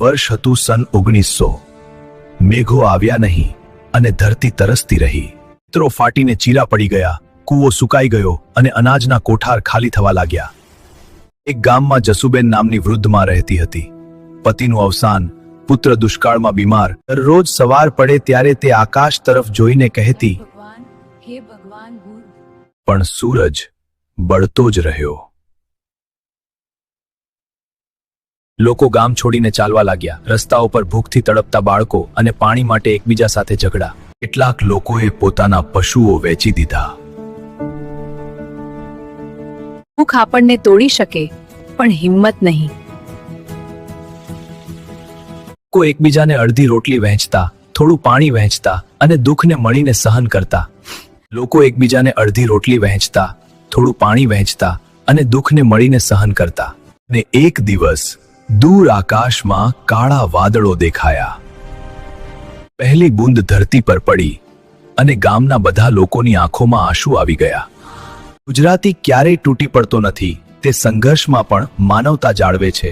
વર્ષ હતું સન 1900। મેઘો આવ્યા નહીં અને ધરતી તરસતી રહી। ચિત્રો ફાટીને ચીરા પડી ગયા, કૂવો સુકાઈ ગયો અને અનાજના કોઠાર ખાલી થવા લાગ્યા। એક ગામમાં જસુબેન નામની વૃદ્ધ માં રહેતી હતી। પતિનું અવસાન, પુત્ર દુષ્કાળમાં બીમાર। દરરોજ સવાર પડે ત્યારે તે આકાશ તરફ જોઈને કહેતી, હે ભગવાન બુદ્ધ। પણ સૂરજ બળતો જ રહ્યો। લોકો ગામ છોડીને ચાલવા લાગ્યા। રસ્તાઓ પર ભૂખથી તડપતા બાળકો અને પાણી માટે એકબીજા સાથે ઝઘડા। કેટલાક લોકોએ પોતાના પશુઓ વેચી દીધા। ભૂખ આપણને તોડી શકે પણ હિંમત નહીં। લોકો એકબીજાને અડધી રોટલી વહેંચતા, થોડું પાણી વહેંચતા અને દુઃખને મળીને સહન કરતા। લોકો એકબીજાને અડધી રોટલી વહેંચતા, થોડું પાણી વહેંચતા અને દુઃખને મળીને સહન કરતા। ને એક દિવસ દૂર આકાશમાં કાળા વાદળો દેખાયા। પહેલી બૂંદ ધરતી પર પડી અને ગામના બધા લોકોની આંખોમાં આંસુ આવી ગયા। ગુજરાતી ક્યારેય તૂટી પડતો નથી, તે સંઘર્ષમાં પણ માનવતા જાળવે છે।